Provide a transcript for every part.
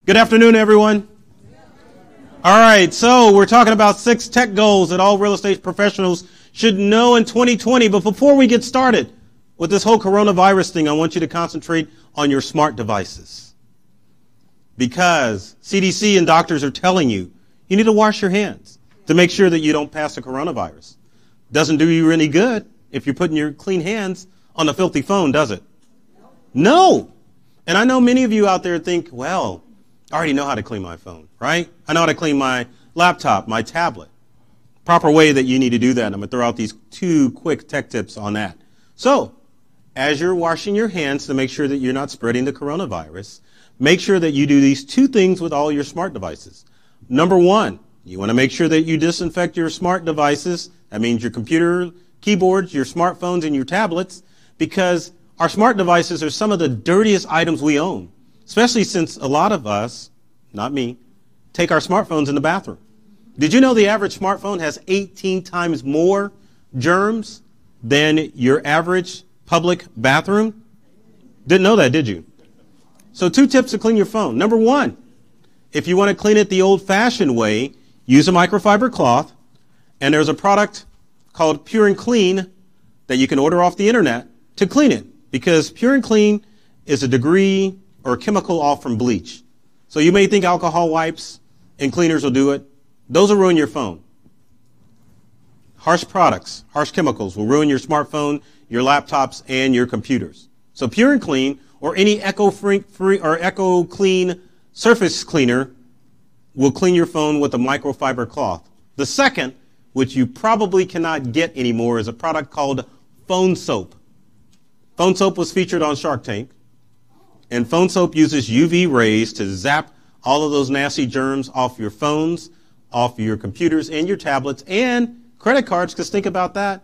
Good afternoon, everyone. All right, so we're talking about 6 tech goals that all real estate professionals should know in 2020. But before we get started with this whole coronavirus thing, I want you to concentrate on your smart devices. Because CDC and doctors are telling you, you need to wash your hands to make sure that you don't pass the coronavirus. Doesn't do you any good if you're putting your clean hands on a filthy phone, does it? No. And I know many of you out there think, well, I already know how to clean my phone, right? I know how to clean my laptop, my tablet. Proper way that you need to do that. And I'm going to throw out these 2 quick tech tips on that. So, as you're washing your hands to make sure that you're not spreading the coronavirus, make sure that you do these 2 things with all your smart devices. Number 1, you want to make sure that you disinfect your smart devices. That means your computer, keyboards, your smartphones, and your tablets, because our smart devices are some of the dirtiest items we own, especially since a lot of us, not me, take our smartphones in the bathroom. Did you know the average smartphone has 18 times more germs than your average public bathroom? Didn't know that, did you? So 2 tips to clean your phone. Number 1, if you want to clean it the old-fashioned way, use a microfiber cloth, and there's a product called Pure and Clean that you can order off the internet to clean it, because Pure and Clean is a degree or a chemical off from bleach. So you may think alcohol wipes and cleaners will do it. Those will ruin your phone. Harsh products, harsh chemicals will ruin your smartphone, your laptops, and your computers. So Pure and Clean, or any eco-free or eco-clean surface cleaner, will clean your phone with a microfiber cloth. The second, which you probably cannot get anymore, is a product called phone soap. Phone soap was featured on Shark Tank. And phone soap uses UV rays to zap all of those nasty germs off your phones, off your computers and your tablets and credit cards, because think about that.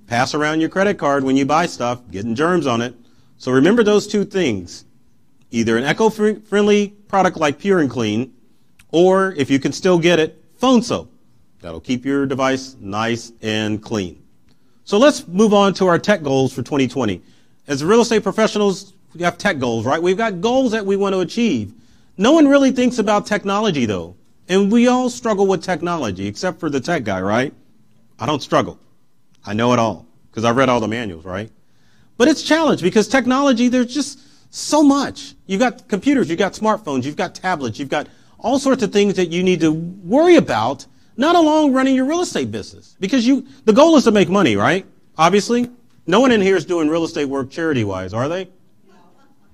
Pass around your credit card when you buy stuff, getting germs on it. So remember those 2 things. Either an eco-friendly product like Pure and Clean, or if you can still get it, phone soap. That'll keep your device nice and clean. So let's move on to our tech goals for 2020. As real estate professionals, we have tech goals, right? We've got goals that we want to achieve. No one really thinks about technology, though. And we all struggle with technology, except for the tech guy, right? I don't struggle. I know it all, because I've read all the manuals, right? But it's challenged because technology, there's just so much. You've got computers, you've got smartphones, you've got tablets, you've got all sorts of things that you need to worry about, not along running your real estate business. Because the goal is to make money, right? Obviously. No one in here is doing real estate work charity-wise, are they?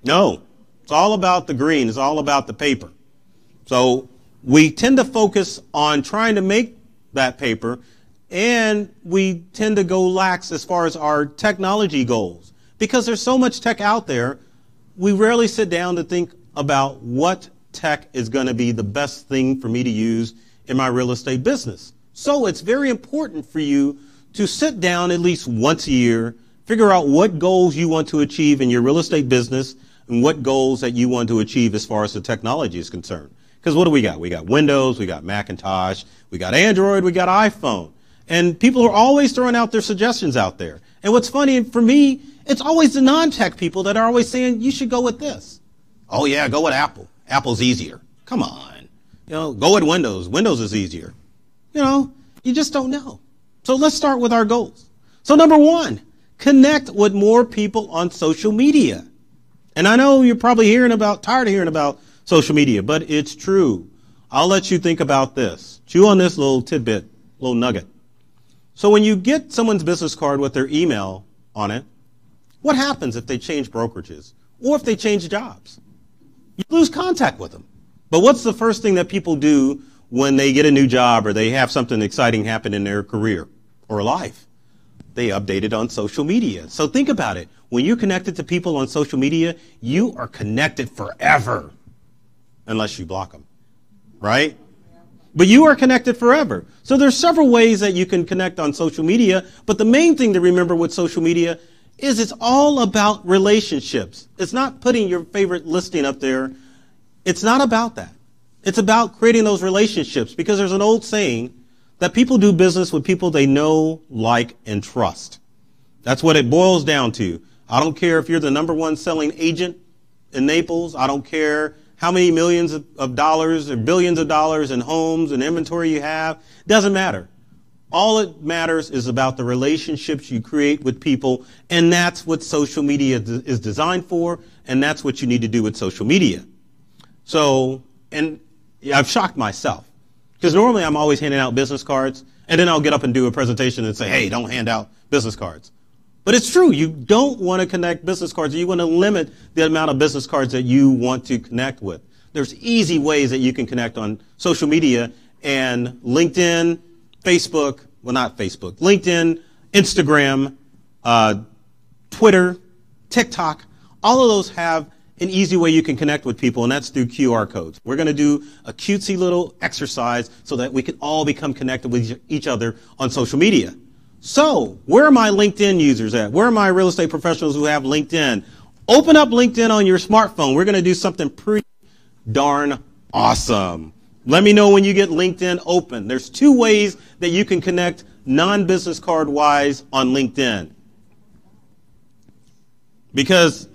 No. It's all about the green. It's all about the paper. So we tend to focus on trying to make that paper, and we tend to go lax as far as our technology goals. Because there's so much tech out there, we rarely sit down to think about what tech is going to be the best thing for me to use in my real estate business. So it's very important for you to sit down at least once a year, figure out what goals you want to achieve in your real estate business and what goals that you want to achieve as far as the technology is concerned. Because what do we got? We got Windows, we got Macintosh, we got Android, we got iPhone. And people are always throwing out their suggestions out there. And what's funny for me, it's always the non-tech people that are always saying, you should go with this. Oh yeah, go with Apple. Apple's easier. Come on. Go with Windows. Windows is easier. You just don't know. So let's start with our goals. So number 1, connect with more people on social media. And I know you're probably tired of hearing about social media, but it's true. I'll let you think about this. Chew on this little tidbit, little nugget. So when you get someone's business card with their email on it, what happens if they change brokerages or if they change jobs? You lose contact with them. But what's the first thing that people do when they get a new job or they have something exciting happen in their career or life? They update it on social media. So think about it. When you're connected to people on social media, you are connected forever. Unless you block them, right? But you are connected forever. So there's several ways that you can connect on social media. But the main thing to remember with social media is it's all about relationships. It's not putting your favorite listing up there. It's not about that. It's about creating those relationships, because there's an old saying that people do business with people they know, like, and trust. That's what it boils down to. I don't care if you're the #1 selling agent in Naples. I don't care how many millions of dollars or billions of dollars in homes and inventory you have. Doesn't matter. All it matters is about the relationships you create with people, and that's what social media is designed for, and that's what you need to do with social media. So, and I've shocked myself, because normally I'm always handing out business cards, and then I'll get up and do a presentation and say, hey, don't hand out business cards. But it's true, you don't want to connect business cards. You want to limit the amount of business cards that you want to connect with. There's easy ways that you can connect on social media, and LinkedIn, Facebook, well, not Facebook, LinkedIn, Instagram, Twitter, TikTok, all of those have an easy way you can connect with people, and that's through QR codes. We're going to do a cutesy little exercise so that we can all become connected with each other on social media. So, where are my LinkedIn users at? Where are my real estate professionals who have LinkedIn? Open up LinkedIn on your smartphone. We're going to do something pretty darn awesome. Let me know when you get LinkedIn open. There's two ways that you can connect non-business card wise on LinkedIn.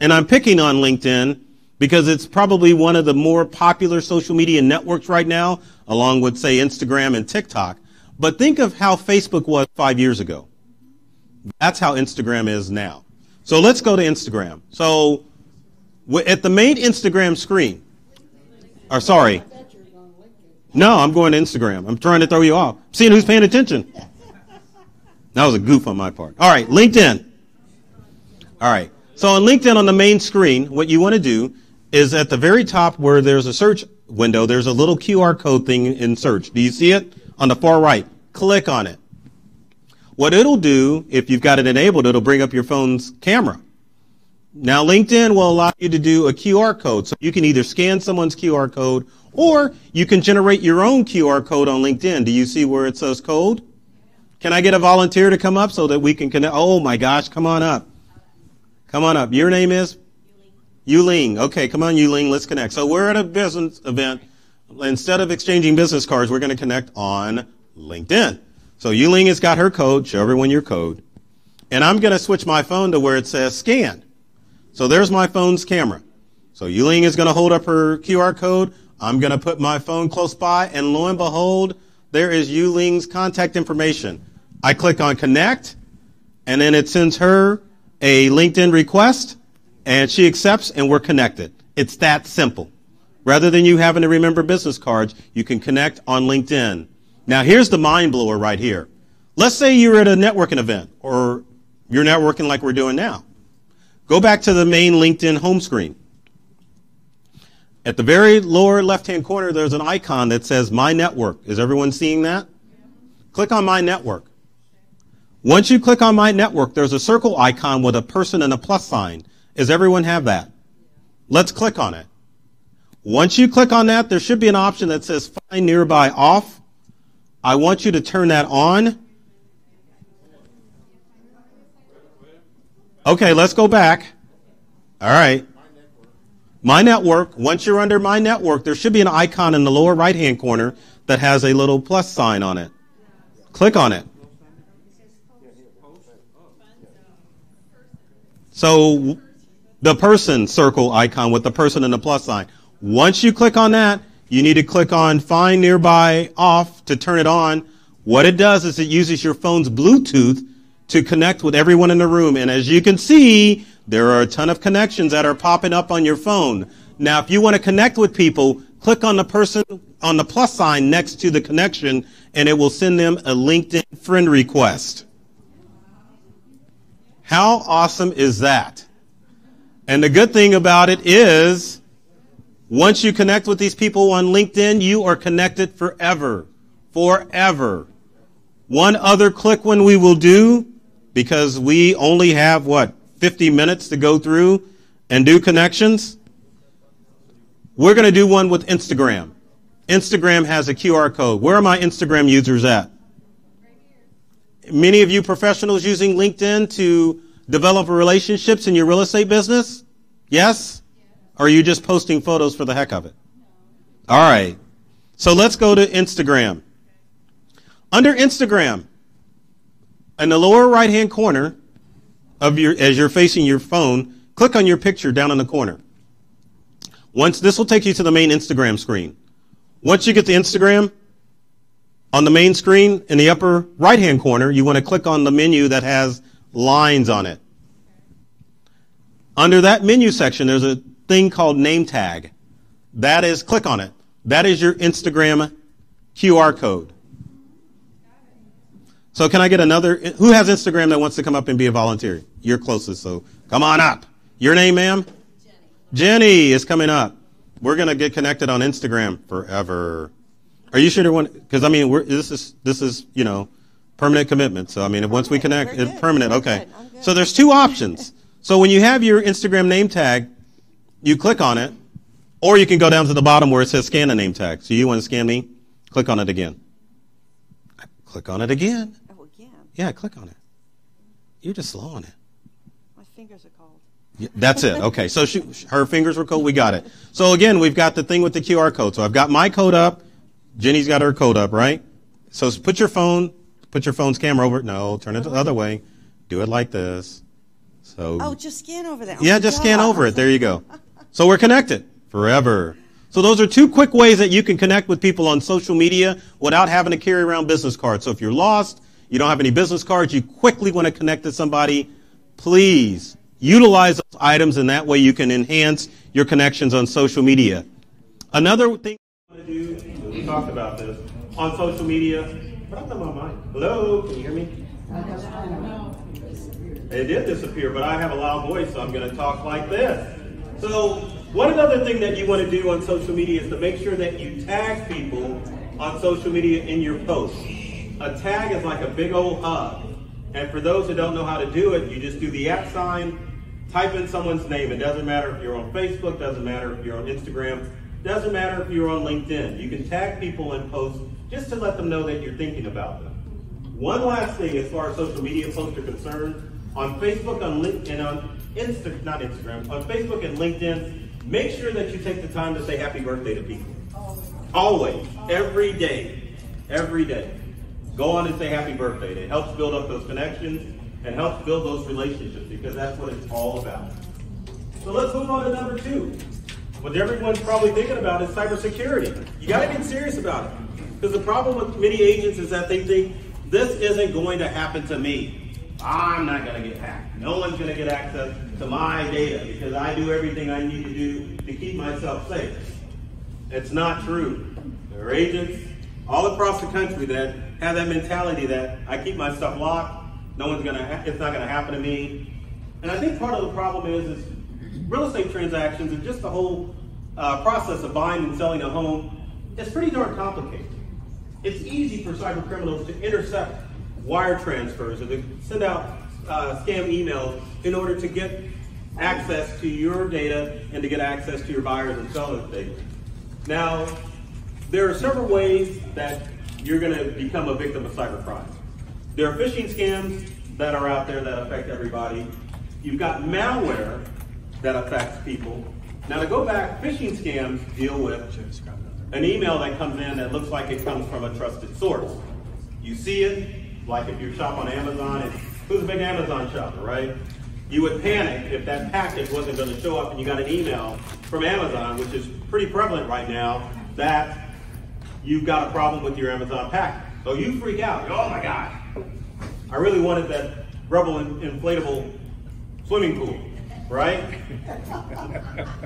And I'm picking on LinkedIn because it's probably one of the more popular social media networks right now, along with, say, Instagram and TikTok. But think of how Facebook was 5 years ago. That's how Instagram is now. So let's go to Instagram. So at the main Instagram screen, no, I'm going to Instagram. I'm trying to throw you off. Seeing who's paying attention. That was a goof on my part. All right, LinkedIn. All right. So on LinkedIn on the main screen, what you want to do is at the very top where there's a search window, there's a little QR code thing in search. Do you see it? On the far right. Click on it. What it'll do, if you've got it enabled, it'll bring up your phone's camera. Now, LinkedIn will allow you to do a QR code. So you can either scan someone's QR code or you can generate your own QR code on LinkedIn. Do you see where it says code? Can I get a volunteer to come up so that we can connect? Oh my gosh, come on up. Come on up. Your name is? Yuling. Okay, come on, Yuling. Let's connect. So we're at a business event. Instead of exchanging business cards, we're going to connect on LinkedIn. So Yuling has got her code. Show everyone your code. And I'm going to switch my phone to where it says scan. So there's my phone's camera. So Yuling is going to hold up her QR code. I'm going to put my phone close by, and lo and behold, there is Yuling's contact information. I click on connect, and then it sends her a LinkedIn request, and she accepts, and we're connected. It's that simple. Rather than you having to remember business cards, you can connect on LinkedIn. Now, here's the mind blower right here. Let's say you're at a networking event, or you're networking like we're doing now. Go back to the main LinkedIn home screen. At the very lower left-hand corner, there's an icon that says My Network. Is everyone seeing that? Click on My Network. Once you click on My Network, there's a circle icon with a person and a plus sign. Does everyone have that? Let's click on it. Once you click on that, there should be an option that says Find Nearby Off. I want you to turn that on. Okay, let's go back. All right. My Network. Once you're under My Network, there should be an icon in the lower right-hand corner that has a little plus sign on it. Click on it. So the person circle icon with the person and the plus sign. Once you click on that, you need to click on Find Nearby Off to turn it on. What it does is it uses your phone's Bluetooth to connect with everyone in the room. And as you can see, there are a ton of connections that are popping up on your phone. Now, if you want to connect with people, click on the person on the plus sign next to the connection, and it will send them a LinkedIn friend request. How awesome is that? And the good thing about it is, once you connect with these people on LinkedIn, you are connected forever. Forever. One other click one we will do, because we only have, 50 minutes to go through and do connections. We're going to do one with Instagram. Instagram has a QR code. Where are my Instagram users at? Many of you professionals using LinkedIn to develop relationships in your real estate business? Yes? Or are you just posting photos for the heck of it? All right. So let's go to Instagram. Under Instagram, in the lower right-hand corner, as you're facing your phone, click on your picture down in the corner. This will take you to the main Instagram screen. Once you get to Instagram, on the main screen in the upper right-hand corner, you want to click on the menu that has lines on it. Under that menu section, there's a thing called name tag. Click on it. That is your Instagram QR code. So can I get who has Instagram that wants to come up and be a volunteer? You're closest, so come on up. Your name, ma'am? Jenny is coming up. We're going to get connected on Instagram forever. Are you sure to want? Because I mean, this is permanent commitment. So I mean, once we connect, it's permanent. Okay. So there's two options. So when you have your Instagram name tag, you click on it, or you can go down to the bottom where it says scan a name tag. So you want to scan me? Click on it again. Click on it again. Oh, again? Yeah, click on it. You're just slow on it. My fingers are cold. Yeah, that's it. Okay, so her fingers were cold. We got it. So again, we've got the thing with the QR code. So I've got my code up. Jenny's got her code up, right? So put your phone's camera over. No, turn it the other way. Do it like this. So. Oh, just scan over there. Yeah, just scan over it. There you go. So we're connected forever. So those are two quick ways that you can connect with people on social media without having to carry around business cards. So if you're lost, you don't have any business cards, you quickly want to connect to somebody, please utilize those items, and that way you can enhance your connections on social media. Another thing I want to do, we talked about this, on social media. What happened to my mic? Hello, can you hear me? It did disappear, but I have a loud voice, so I'm going to talk like this. So one other thing that you want to do on social media is to make sure that you tag people on social media in your posts. A tag is like a big old hug. And for those who don't know how to do it, you just do the @ sign, type in someone's name. It doesn't matter if you're on Facebook, doesn't matter if you're on Instagram, doesn't matter if you're on LinkedIn. You can tag people in posts just to let them know that you're thinking about them. One last thing as far as social media posts are concerned, on Facebook, on LinkedIn, on Facebook and LinkedIn, make sure that you take the time to say happy birthday to people. Always, every day. Go on and say happy birthday. It helps build up those connections and helps build those relationships, because that's what it's all about. So let's move on to number 2. What everyone's probably thinking about is cybersecurity. You got to get serious about it, because the problem with many agents is that they think this isn't going to happen to me. I'm not going to get hacked. No one's going to get access to my data because I do everything I need to do to keep myself safe. It's not true. There are agents all across the country that have that mentality that I keep my stuff locked. It's not going to happen to me. And I think part of the problem is real estate transactions and just the whole process of buying and selling a home is pretty darn complicated. It's easy for cyber criminals to intercept wire transfers or to send out scam emails in order to get access to your data and to get access to your buyers and sellers' data. Now, there are several ways that you're going to become a victim of cybercrime. There are phishing scams that are out there that affect everybody. You've got malware that affects people. Now, to go back, phishing scams deal with an email that comes in that looks like it comes from a trusted source. You see it, like if you shop on Amazon, and who's a big Amazon shopper, right? You would panic if that package wasn't going to show up and you got an email from Amazon, which is pretty prevalent right now, that you've got a problem with your Amazon package. So you freak out. Oh my God, I really wanted that rubber inflatable swimming pool, right?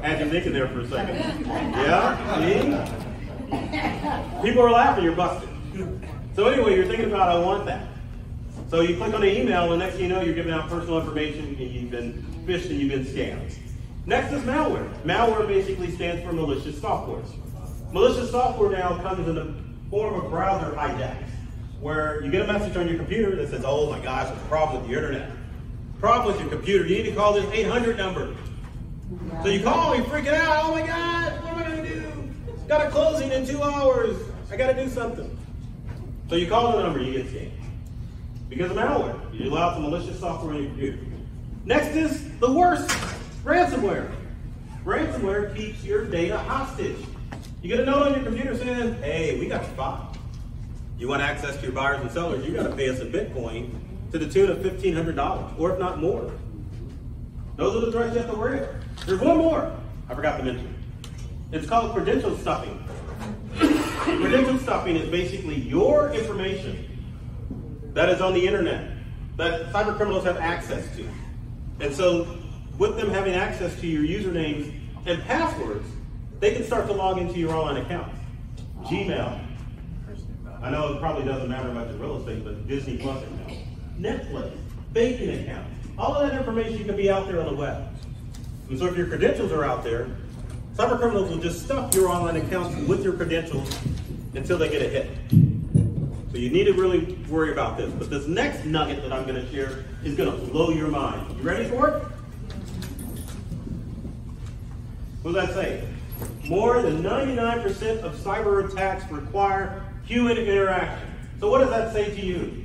Had you thinking there for a second. Yeah? See? People are laughing, you're busted. So anyway, you're thinking about, I want that. So you click on the email, and next thing you know, you're giving out personal information, and you've been phished and you've been scammed. Next is malware. Malware basically stands for malicious software. Malicious software now comes in the form of browser hijacks, where you get a message on your computer that says, oh my gosh, there's a problem with the internet. Problem with your computer, you need to call this 800 number. So you call, you're freaking out, oh my God, what am I going to do? Got a closing in 2 hours. I got to do something. So you call the number, you get scammed. Because of malware. You allow some malicious software on your computer. Next is the worst, ransomware. Ransomware keeps your data hostage. You get a note on your computer saying, hey, we got your file. You want access to your buyers and sellers, you got to pay us in Bitcoin to the tune of $1,500, or if not more. Those are the threats you have to worry about. There's one more I forgot to mention. It's called credential stuffing. Credential stuffing is basically your information that is on the internet that cyber criminals have access to. And so with them having access to your usernames and passwords, they can start to log into your online accounts. Gmail. I know it probably doesn't matter much in real estate, but Disney Plus account, Netflix, banking account, all of that information can be out there on the web. And so if your credentials are out there, cyber criminals will just stuff your online accounts with your credentials until they get a hit. So you need to really worry about this. But this next nugget that I'm going to share is going to blow your mind. You ready for it? What does that say? More than 99% of cyber attacks require human interaction. So what does that say to you?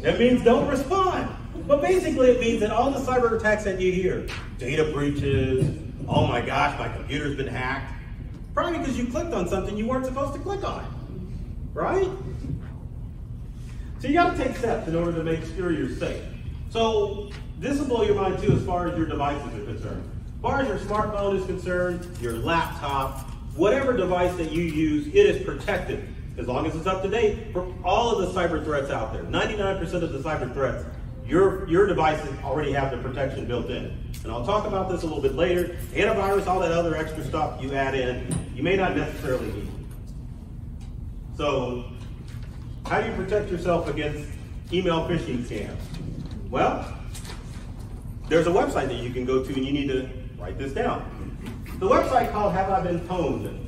It means don't respond. But basically it means that all the cyber attacks that you hear, data breaches, oh my gosh, my computer's been hacked, probably because you clicked on something you weren't supposed to click on, right? So you got to take steps in order to make sure you're safe. So this will blow your mind too as far as your devices are concerned. As far as your smartphone is concerned, your laptop, whatever device that you use, it is protected as long as it's up to date for all of the cyber threats out there. 99% of the cyber threats, your devices already have the protection built in. And I'll talk about this a little bit later. Antivirus, all that other extra stuff you add in, you may not necessarily need. So, how do you protect yourself against email phishing scams? Well, there's a website that you can go to, and you need to write this down. The website called Have I Been Pwned?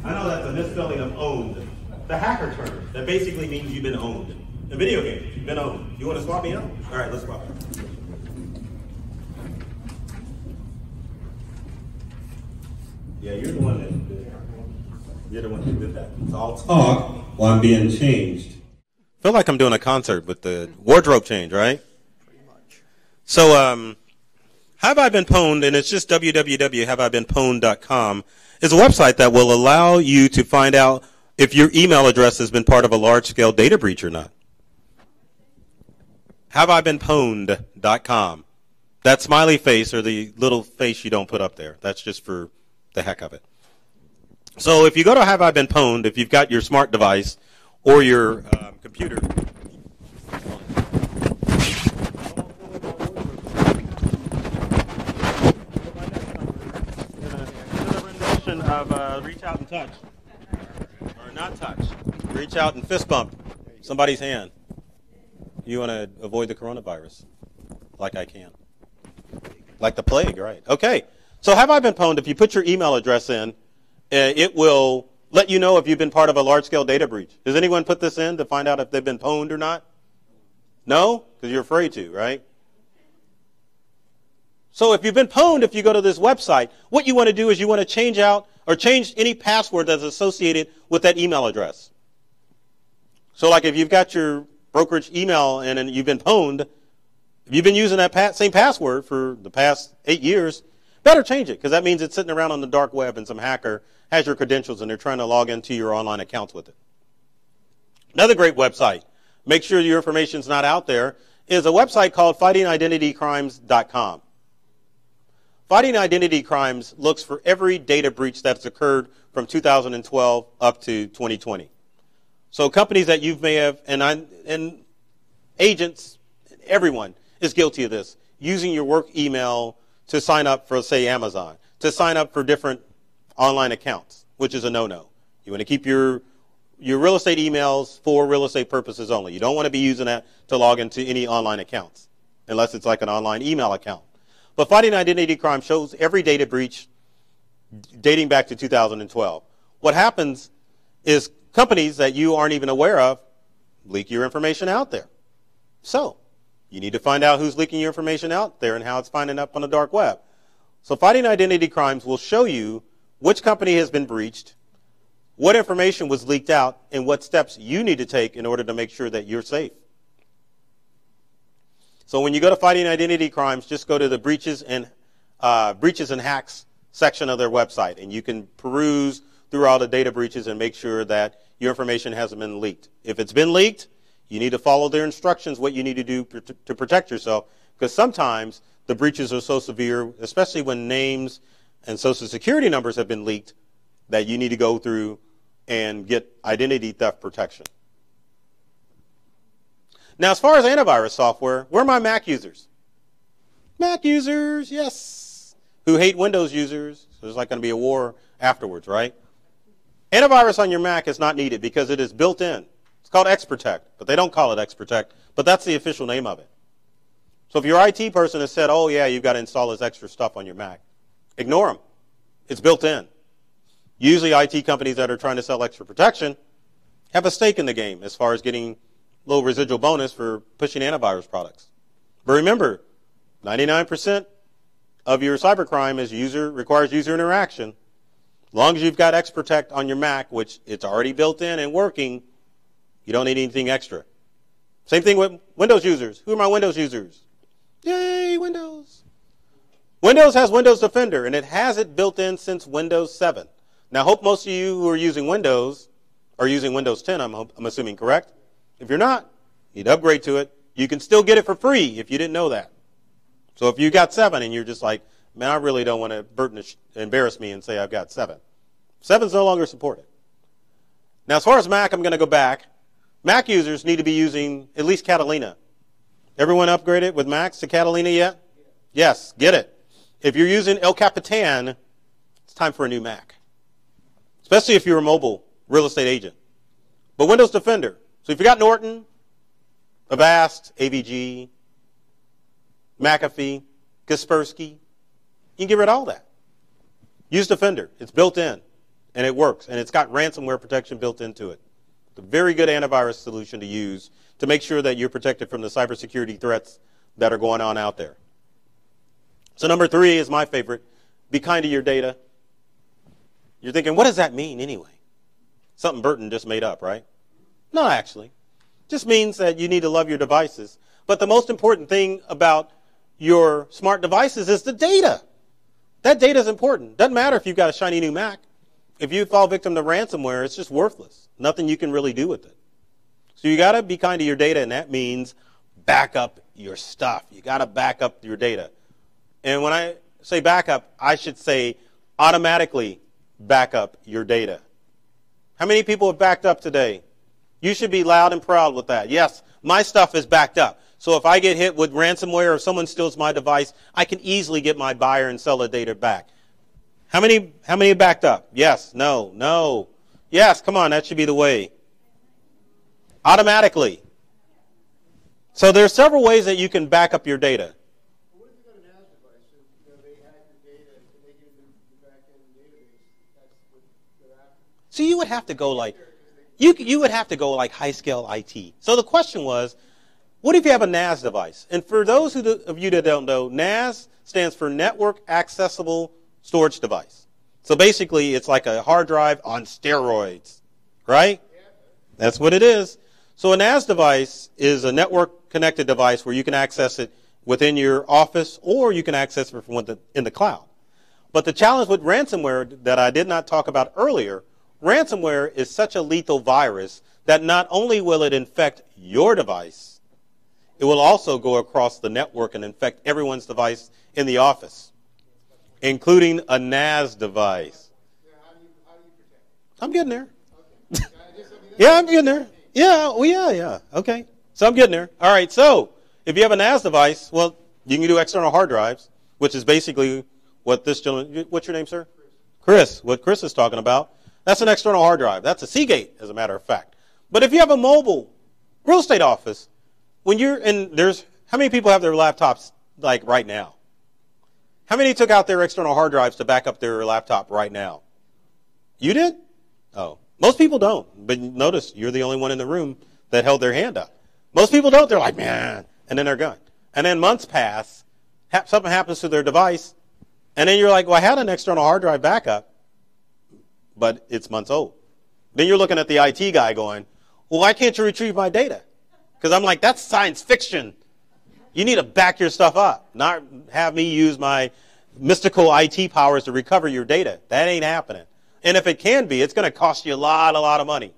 I know that's a misspelling of owned. The hacker term that basically means you've been owned. In video games, you've been owned. You want to swap me out? All right, let's swap. Yeah, you're the one that did that. You're the one who did that. So I'll talk while I'm being changed. I feel like I'm doing a concert with the wardrobe change, right? Pretty much. So, Have I Been Pwned, and it's just www.haveibeenpwned.com, is a website that will allow you to find out if your email address has been part of a large-scale data breach or not. HaveIBeenPwned.com. That smiley face, or the little face you don't put up there, that's just for the heck of it. So if you go to Have I Been Pwned, if you've got your smart device or your computer, of reach out and touch, or not touch. Reach out and fist bump somebody's hand. You want to avoid the coronavirus, like I can, like the plague, right? Okay. So Have I Been Pwned? If you put your email address in, it will let you know if you've been part of a large-scale data breach. Does anyone put this in to find out if they've been pwned or not? No, because you're afraid to, right? So if you've been pwned, if you go to this website, what you want to do is you want to change out or change any password that's associated with that email address. So like if you've got your brokerage email and you've been pwned, if you've been using that same password for the past 8 years, better change it, because that means it's sitting around on the dark web and some hacker has your credentials and they're trying to log into your online accounts with it. Another great website, make sure your information's not out there, is a website called fightingidentitycrimes.com. Fighting Identity Crimes looks for every data breach that's occurred from 2012 up to 2020. So companies that you may have, and agents, everyone is guilty of this, using your work email to sign up for, say, Amazon, to sign up for different online accounts, which is a no-no. You want to keep your real estate emails for real estate purposes only. You don't want to be using that to log into any online accounts, unless it's like an online email account. But Fighting Identity Crime shows every data breach dating back to 2012. What happens is companies that you aren't even aware of leak your information out there. So you need to find out who's leaking your information out there and how it's finding up on the dark web. So Fighting Identity Crimes will show you which company has been breached, what information was leaked out, and what steps you need to take in order to make sure that you're safe. So when you go to Fighting Identity Crimes, just go to the breaches and hacks section of their website, and you can peruse through all the data breaches and make sure that your information hasn't been leaked. If it's been leaked, you need to follow their instructions, what you need to do to protect yourself, because sometimes the breaches are so severe, especially when names and social security numbers have been leaked, that you need to go through and get identity theft protection. Now, as far as antivirus software, where are my Mac users? Mac users, yes, who hate Windows users. So there's like going to be a war afterwards, right? Antivirus on your Mac is not needed because it is built in. It's called XProtect, but they don't call it XProtect, but that's the official name of it. So if your IT person has said, oh yeah, you've got to install this extra stuff on your Mac, ignore them. It's built in. Usually IT companies that are trying to sell extra protection have a stake in the game as far as getting low residual bonus for pushing antivirus products. But remember, 99% of your cybercrime requires user interaction. As long as you've got XProtect on your Mac, which it's already built in and working, you don't need anything extra. Same thing with Windows users. Who are my Windows users? Yay, Windows. Windows has Windows Defender, and it has it built in since Windows 7. Now, I hope most of you who are using Windows are using Windows 10, I'm assuming, correct? If you're not, you'd upgrade to it. You can still get it for free if you didn't know that. So if you got 7 and you're just like, man, I really don't want to Burton embarrass me and say I've got 7. 7's no longer supported. Now, as far as Mac, I'm going to go back. Mac users need to be using at least Catalina. Everyone upgraded with Macs to Catalina yet? Yes, get it. If you're using El Capitan, it's time for a new Mac, especially if you're a mobile real estate agent. But Windows Defender. So if you got Norton, Avast, AVG, McAfee, Kaspersky, you can get rid of all that. Use Defender. It's built in, and it works, and it's got ransomware protection built into it. It's a very good antivirus solution to use to make sure that you're protected from the cybersecurity threats that are going on out there. So number 3 is my favorite. Be kind to your data. You're thinking, what does that mean anyway? Something Burton just made up, right? No, actually. It just means that you need to love your devices. But the most important thing about your smart devices is the data. That data is important. Doesn't matter if you've got a shiny new Mac. If you fall victim to ransomware, it's just worthless. Nothing you can really do with it. So you got to be kind to your data, and that means back up your stuff. You got to back up your data. And when I say backup, I should say automatically back up your data. How many people have backed up today? You should be loud and proud with that. Yes, my stuff is backed up. So if I get hit with ransomware or someone steals my device, I can easily get my buyer and seller data back. How many have backed up? Yes, no. Yes, come on, that should be the way. Automatically. So there are several ways that you can back up your data. What if you got an NAS device and they hack your data and they get into the back-end database? That's what they're after. So you would have to go like, you would have to go like high-scale IT. So the question was, what if you have a NAS device? And for those of you that don't know, NAS stands for Network Accessible Storage Device. So basically, it's like a hard drive on steroids, right? That's what it is. So a NAS device is a network-connected device where you can access it within your office or you can access it from in the cloud. But the challenge with ransomware that I did not talk about earlier, ransomware is such a lethal virus that not only will it infect your device, it will also go across the network and infect everyone's device in the office, including a NAS device. How do you protect it? I'm getting there. Okay. Yeah, I'm getting there. Yeah, well, yeah. Okay. So I'm getting there. All right, so if you have a NAS device, well, you can do external hard drives, which is basically what this gentleman, what's your name, sir? Chris. What Chris is talking about. That's an external hard drive. That's a Seagate, as a matter of fact. But if you have a mobile real estate office, when you're in, how many people have their laptops like right now? How many took out their external hard drives to back up their laptop right now? You did? Oh. Most people don't, but notice you're the only one in the room that held their hand up. Most people don't. They're like, man, and then they're gone. And then months pass, something happens to their device, and then you're like, well, I had an external hard drive backup, but it's months old. Then you're looking at the IT guy going, well, why can't you retrieve my data? Because I'm like, that's science fiction. You need to back your stuff up, not have me use my mystical IT powers to recover your data. That ain't happening. And if it can be, it's going to cost you a lot of money.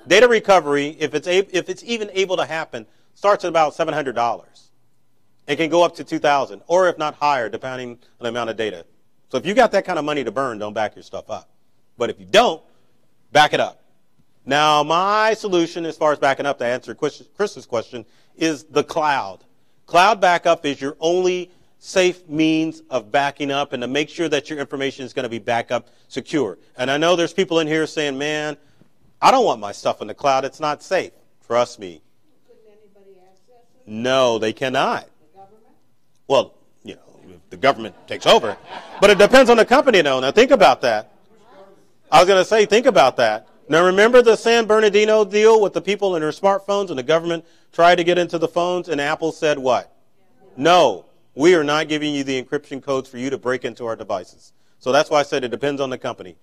Data recovery, if it's even able to happen, starts at about $700. It can go up to 2,000, or if not higher, depending on the amount of data. So if you got that kind of money to burn, don't back your stuff up. But if you don't, back it up. Now, my solution as far as backing up, to answer Chris's question, is the cloud. Cloud backup is your only safe means of backing up and to make sure that your information is going to be backup secure. And I know there's people in here saying, man, I don't want my stuff in the cloud. It's not safe. Trust me. Couldn't anybody access it? No, they cannot. The government? Well, you know, if the government takes over. But it depends on the company, though. Now, think about that. I was going to say, think about that. Now, remember the San Bernardino deal with the people in their smartphones, and the government tried to get into the phones, and Apple said what? No, we are not giving you the encryption codes for you to break into our devices. So that's why I said it depends on the company.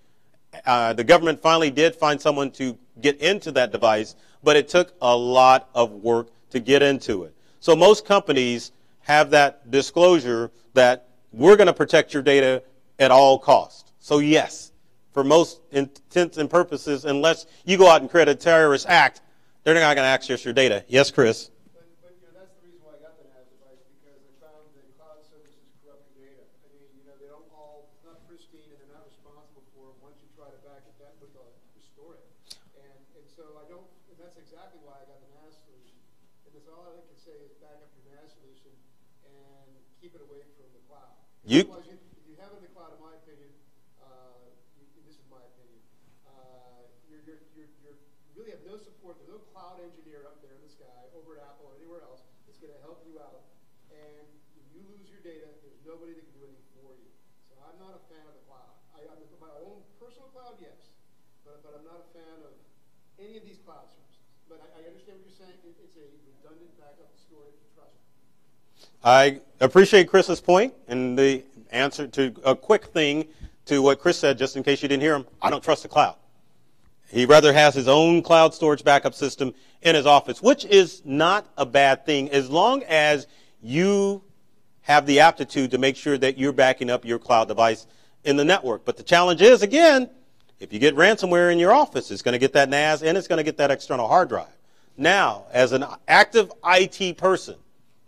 The government finally did find someone to get into that device, but it took a lot of work to get into it. So most companies have that disclosure that we're going to protect your data at all costs. So yes, for most intents and purposes, unless you go out and create a terrorist act, they're not going to access your data. Yes, Chris? But you know, that's the reason why I got the NAS device, because I found that cloud services corrupt your data. I mean, you know, they don't all, it's not pristine, and they're not responsible for it once you try to back it up, but they'll restore it. And so I don't, and that's exactly why I got the NAS solution. And that's all I can say is back up your NAS solution and keep it away from the cloud. Otherwise, if you have it in the cloud, in my opinion, this is my opinion, you really have no support. There's no cloud engineer up there in the sky, over at Apple or anywhere else, that's going to help you out. And if you lose your data, there's nobody that can do anything for you. So I'm not a fan of the cloud. I'm my own personal cloud, yes, but I'm not a fan of any of these cloud services. But I understand what you're saying. It's a redundant backup storage. Trust me. I appreciate Chris's point, and the answer to a quick thing to what Chris said, just in case you didn't hear him, I don't trust the cloud. He rather has his own cloud storage backup system in his office, which is not a bad thing as long as you have the aptitude to make sure that you're backing up your cloud device in the network. But the challenge is, again, if you get ransomware in your office, it's going to get that NAS and it's going to get that external hard drive. Now, as an active IT person,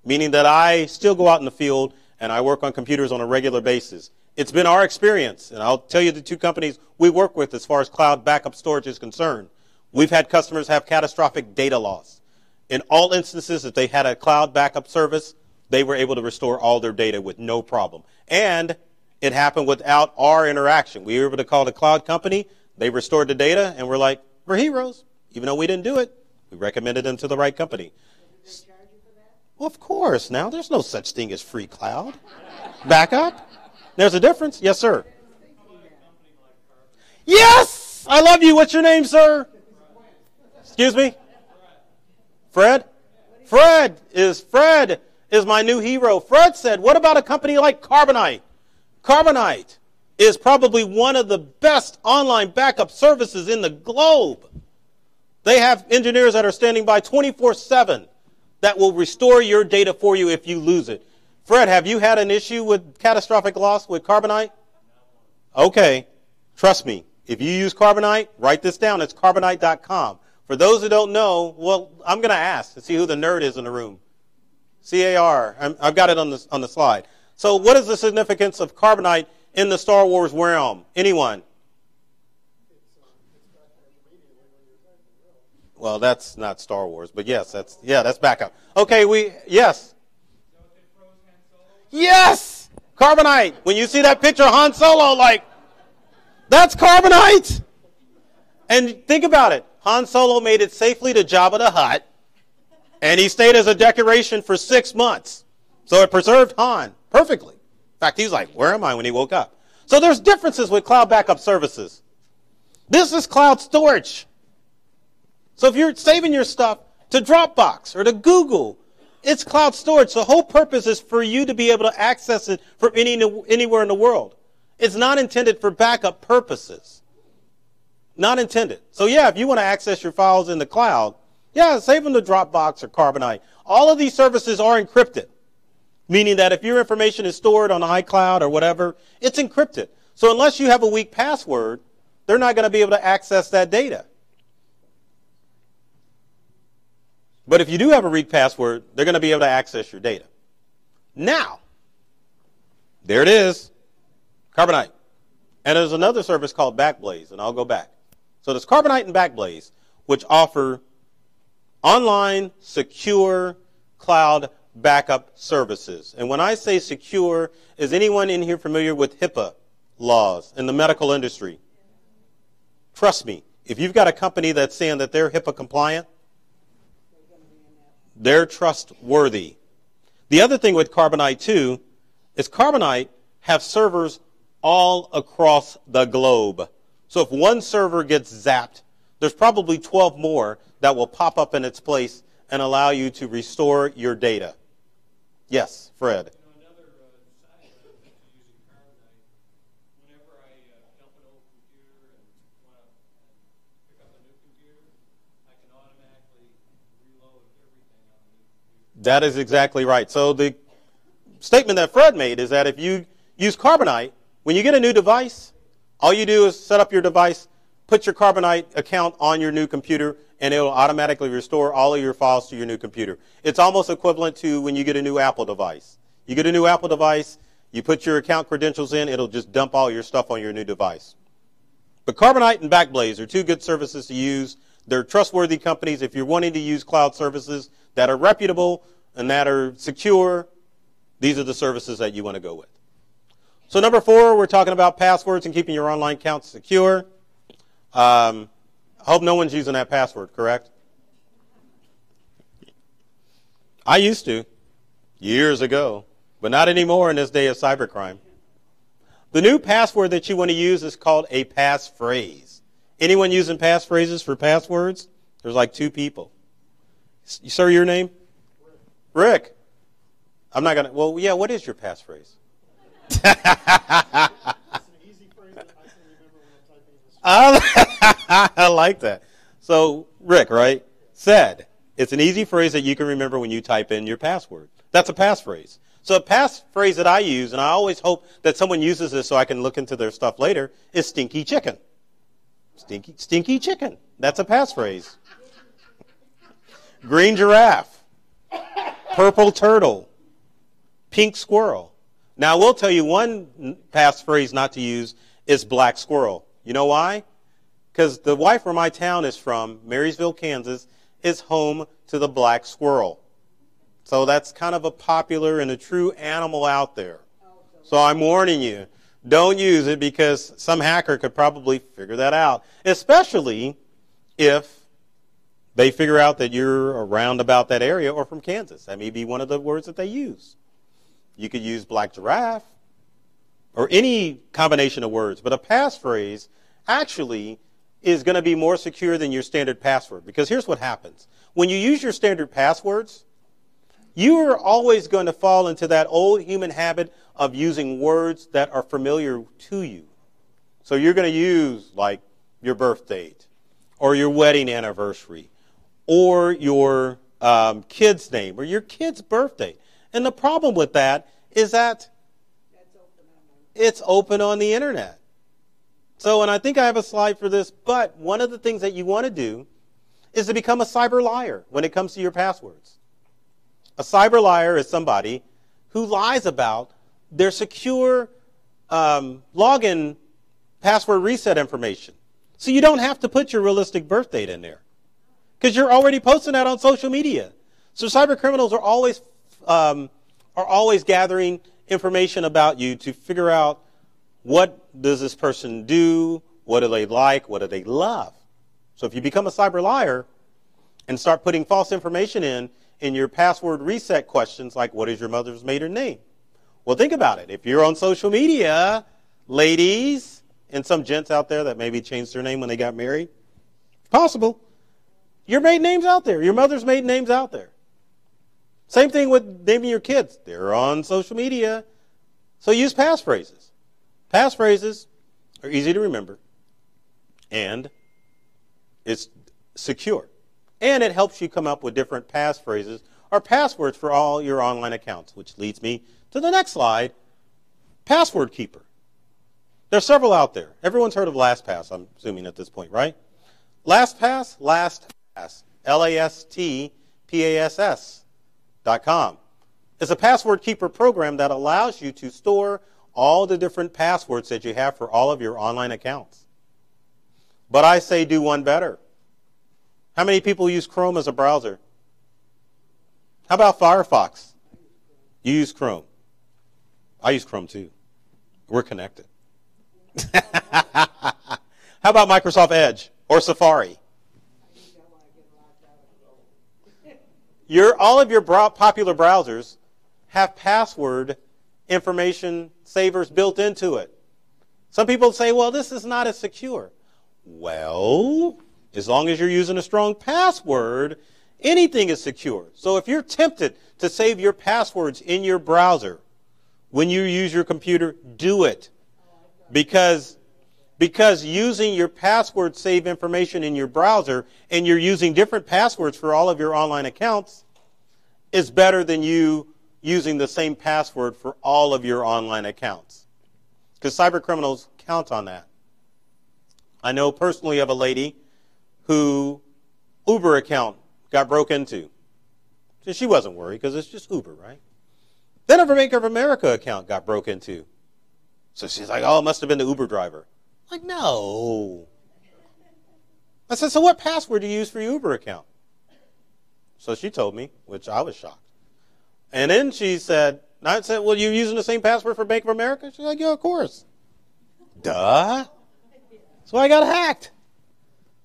meaning that I still go out in the field and I work on computers on a regular basis, it's been our experience, and I'll tell you the two companies we work with as far as cloud backup storage is concerned. We've had customers have catastrophic data loss. In all instances, if they had a cloud backup service, they were able to restore all their data with no problem. And it happened without our interaction. We were able to call the cloud company. They restored the data, and we're like, we're heroes. Even though we didn't do it, we recommended them to the right company. Did they charge you for that? Well, of course. Now, there's no such thing as free cloud backup. There's a difference. Yes, sir. Yes! I love you. What's your name, sir? Excuse me? Fred? Fred is my new hero. Fred said, what about a company like Carbonite? Carbonite is probably one of the best online backup services in the globe. They have engineers that are standing by 24/7 that will restore your data for you if you lose it. Fred, have you had an issue with catastrophic loss with Carbonite? Okay. Trust me. If you use Carbonite, write this down. It's carbonite.com. For those who don't know, well, I'm going to ask to see who the nerd is in the room. C-A-R. I've got it on the slide. So what is the significance of Carbonite in the Star Wars realm? Anyone? Well, that's not Star Wars, but yes, that's backup. Okay, yes. Yes! Carbonite. When you see that picture of Han Solo, like, that's Carbonite. And think about it. Han Solo made it safely to Jabba the Hutt, and he stayed as a decoration for 6 months. So it preserved Han perfectly. In fact, he's like, where am I when he woke up? So there's differences with cloud backup services. This is cloud storage. So if you're saving your stuff to Dropbox or to Google, it's cloud storage. The whole purpose is for you to be able to access it from anywhere in the world. It's not intended for backup purposes. Not intended. So yeah, if you want to access your files in the cloud, yeah, save them to Dropbox or Carbonite. All of these services are encrypted, meaning that if your information is stored on iCloud or whatever, it's encrypted. So unless you have a weak password, they're not going to be able to access that data. But if you do have a weak password, they're going to be able to access your data. Now, there it is, Carbonite. And there's another service called Backblaze, and I'll go back. So there's Carbonite and Backblaze, which offer online, secure, cloud backup services. And when I say secure, is anyone in here familiar with HIPAA laws in the medical industry? Trust me, if you've got a company that's saying that they're HIPAA compliant, they're trustworthy. The other thing with Carbonite, too, is Carbonite have servers all across the globe. So if one server gets zapped, there's probably 12 more that will pop up in its place and allow you to restore your data. Yes, Fred. Another side benefit to using Carbonite, whenever I dump an old computer and want to pick up a new computer, I can automatically reload everything on the new computer. That is exactly right. So the statement that Fred made is that if you use Carbonite, when you get a new device, all you do is set up your device, put your Carbonite account on your new computer, and it will automatically restore all of your files to your new computer. It's almost equivalent to when you get a new Apple device. You get a new Apple device, you put your account credentials in, it'll just dump all your stuff on your new device. But Carbonite and Backblaze are two good services to use. They're trustworthy companies. If you're wanting to use cloud services that are reputable and that are secure, these are the services that you want to go with. So number 4, we're talking about passwords and keeping your online accounts secure. I hope no one's using that password, correct? I used to, years ago, but not anymore in this day of cybercrime. The new password that you want to use is called a passphrase. Anyone using passphrases for passwords? There's like 2 people. Sir, your name? Rick. I'm not going to, well, yeah, what is your passphrase? It's an easy phrase that I can remember when I'm typing this. I like that. So, Rick, right, said, it's an easy phrase that you can remember when you type in your password. That's a passphrase. So a passphrase that I use, and I always hope that someone uses this so I can look into their stuff later, is stinky chicken. Stinky chicken. That's a passphrase. Green giraffe. Purple turtle. Pink squirrel. Now, I will tell you one passphrase not to use is black squirrel. You know why? Because the wife where my town is from, Marysville, Kansas, is home to the black squirrel. So that's kind of a popular and a true animal out there. So I'm warning you, don't use it because some hacker could probably figure that out, especially if they figure out that you're around about that area or from Kansas. That may be one of the words that they use. You could use black giraffe or any combination of words, but a passphrase actually is going to be more secure than your standard password, because here's what happens. When you use your standard passwords, you are always going to fall into that old human habit of using words that are familiar to you. So you're going to use like your birth date or your wedding anniversary or your kid's name or your kid's birthday. And the problem with that is that it's open on the internet. So, and I think I have a slide for this, but one of the things that you want to do is to become a cyber liar when it comes to your passwords. A cyber liar is somebody who lies about their secure login password reset information. So you don't have to put your realistic birth date in there because you're already posting that on social media. So cyber criminals are always gathering information about you to figure out what does this person do, what do they like, what do they love. So if you become a cyber liar and start putting false information in your password reset questions, like what is your mother's maiden name? Well, think about it. If you're on social media, ladies, and some gents out there that maybe changed their name when they got married, possible. Your maiden name's out there. Your mother's maiden name's out there. Same thing with naming your kids. They're on social media. So use passphrases. Passphrases are easy to remember, and it's secure. And it helps you come up with different passphrases or passwords for all your online accounts, which leads me to the next slide, Password Keeper. There's several out there. Everyone's heard of LastPass, I'm assuming at this point, right? LastPass, LastPass, LastPass.com. It's a password keeper program that allows you to store all the different passwords that you have for all of your online accounts. But I say do one better. How many people use Chrome as a browser? How about Firefox? You use Chrome. I use Chrome too. We're connected. How about Microsoft Edge or Safari? All of your popular browsers have password information savers built into it. Some people say, well, this is not as secure. Well, as long as you're using a strong password, anything is secure. So if you're tempted to save your passwords in your browser when you use your computer, do it. Because using your password save information in your browser and you're using different passwords for all of your online accounts is better than you using the same password for all of your online accounts. Because cyber criminals count on that. I know personally of a lady who Uber account got broke into. So she wasn't worried because it's just Uber, right? Then her Bank of America account got broke into. So she's like, oh, it must have been the Uber driver. I'm like, no. I said, so what password do you use for your Uber account? So she told me, which I was shocked. And then she said, I said, well, you're using the same password for Bank of America? She's like, yeah, of course. Duh. So I got hacked.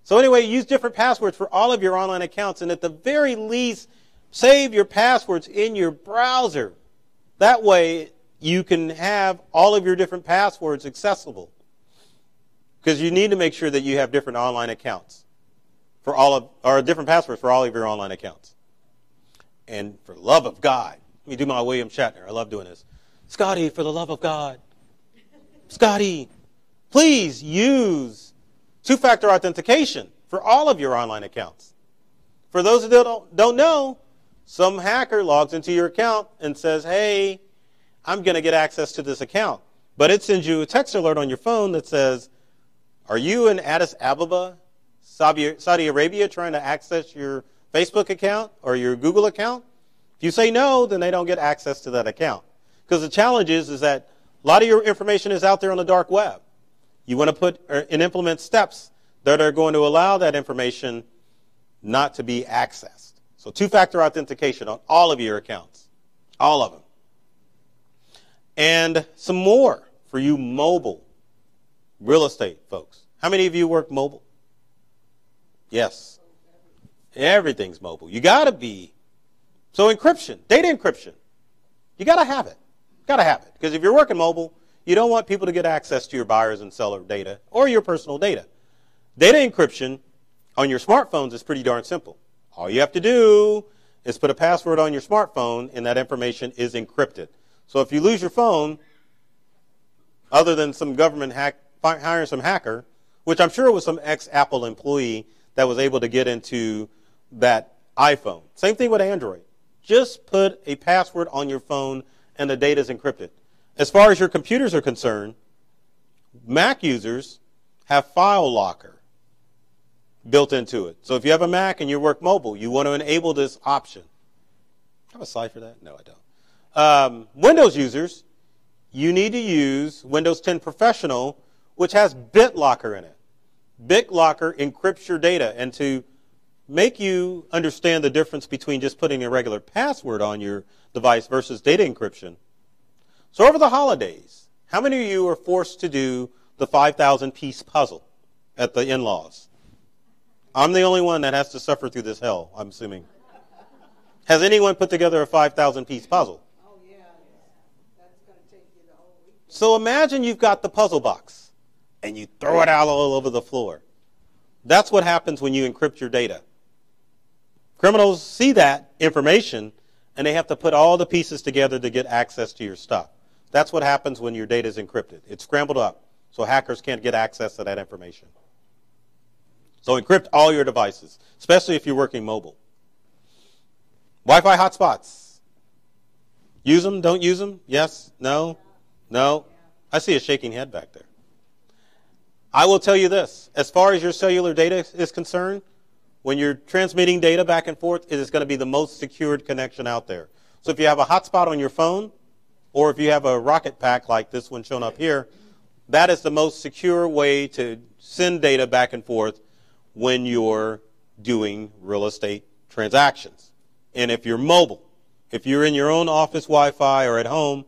So anyway, use different passwords for all of your online accounts. And at the very least, save your passwords in your browser. That way, you can have all of your different passwords accessible. Because you need to make sure that you have different online accounts or different passwords for all of your online accounts. And for the love of God, let me do my William Shatner. I love doing this. Scotty, for the love of God. Scotty, please use two-factor authentication for all of your online accounts. For those who don't know, some hacker logs into your account and says, hey, I'm going to get access to this account. But it sends you a text alert on your phone that says, are you in Addis Ababa, Saudi Arabia, trying to access your Facebook account or your Google account? If you say no, then they don't get access to that account. Because the challenge is that a lot of your information is out there on the dark web. You want to put and implement steps that are going to allow that information not to be accessed. So two-factor authentication on all of your accounts. All of them. And some more for you mobile real estate folks. How many of you work mobile? Yes. Everything's mobile. You got to be. So encryption, data encryption. You got to have it. Got to have it. Because if you're working mobile, you don't want people to get access to your buyers and seller data or your personal data. Data encryption on your smartphones is pretty darn simple. All you have to do is put a password on your smartphone and that information is encrypted. So if you lose your phone, other than some government hiring some hacker, which I'm sure was some ex-Apple employee that was able to get into that iPhone. Same thing with Android. Just put a password on your phone and the data is encrypted. As far as your computers are concerned, Mac users have File Locker built into it. So if you have a Mac and you work mobile, you want to enable this option. Do I have a slide for that? No, I don't. Windows users, you need to use Windows 10 Professional, which has BitLocker in it. BitLocker encrypts your data, and to make you understand the difference between just putting a regular password on your device versus data encryption. So over the holidays, how many of you are forced to do the 5,000-piece puzzle at the in-laws? I'm the only one that has to suffer through this hell, I'm assuming. Has anyone put together a 5,000-piece puzzle? Oh, yeah. That's going to take you the whole week. So imagine you've got the puzzle box and you throw it out all over the floor. That's what happens when you encrypt your data. Criminals see that information and they have to put all the pieces together to get access to your stuff. That's what happens when your data is encrypted. It's scrambled up so hackers can't get access to that information. So encrypt all your devices, especially if you're working mobile. Wi-Fi hotspots. Use them, don't use them? Yes? No? No? I see a shaking head back there. I will tell you this. As far as your cellular data is concerned, when you're transmitting data back and forth, it is going to be the most secured connection out there. So if you have a hotspot on your phone, or if you have a rocket pack like this one shown up here, that is the most secure way to send data back and forth when you're doing real estate transactions. And if you're mobile, if you're in your own office Wi-Fi or at home,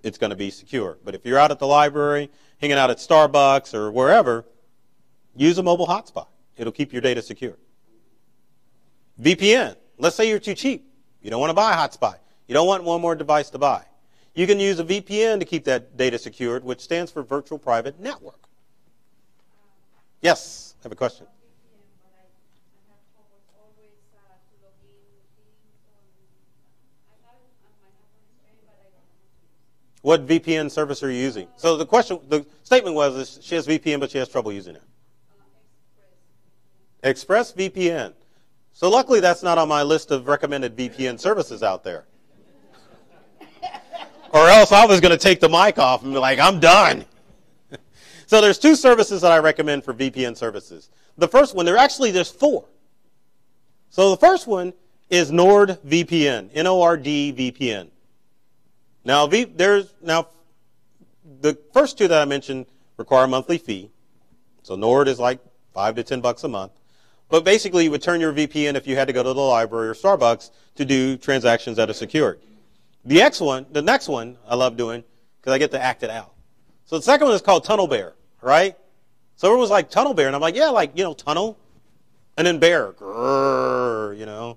it's going to be secure. But if you're out at the library, hanging out at Starbucks or wherever, use a mobile hotspot. It'll keep your data secure. VPN. Let's say you're too cheap. You don't want to buy a hotspot. You don't want one more device to buy. You can use a VPN to keep that data secured, which stands for Virtual Private Network. Yes, I have a question. What VPN service are you using? So the statement was is she has VPN, but she has trouble using it. Express VPN. So luckily that's not on my list of recommended VPN services out there. Or else I was going to take the mic off and be like, I'm done. So there's two services that I recommend for VPN services. The first one, there's four. So the first one is NordVPN, N-O-R-D VPN. Now, the first two that I mentioned require a monthly fee. So Nord is like $5 to $10 a month. But basically, you would turn your VPN if you had to go to the library or Starbucks to do transactions that are secured. The next one I love doing because I get to act it out. So the second one is called Tunnel Bear, right? So everyone's like, Tunnel Bear. And I'm like, yeah, tunnel. And then bear, grrr,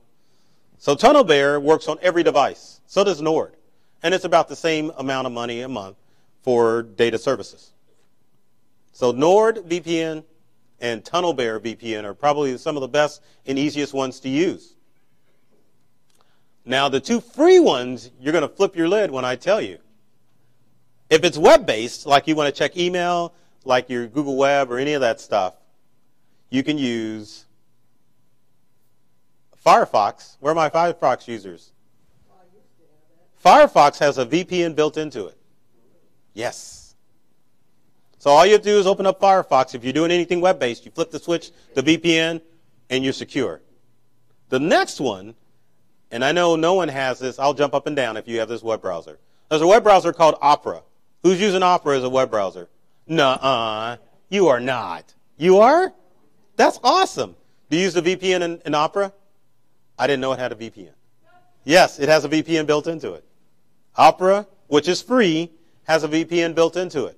So Tunnel Bear works on every device. So does Nord. And it's about the same amount of money a month for data services. So NordVPN and Tunnel Bear VPN are probably some of the best and easiest ones to use. Now, the two free ones, you're going to flip your lid when I tell you. If it's web-based, like you want to check email, like your Google Web or any of that stuff, you can use Firefox. Where are my Firefox users? Firefox has a VPN built into it. Yes. So all you have to do is open up Firefox. If you're doing anything web-based, you flip the switch to VPN, and you're secure. The next one, and I know no one has this. I'll jump up and down if you have this web browser. There's a web browser called Opera. Who's using Opera as a web browser? Nuh-uh. You are not. You are? That's awesome. Do you use the VPN in Opera? I didn't know it had a VPN. Yes, it has a VPN built into it. Opera, which is free, has a VPN built into it.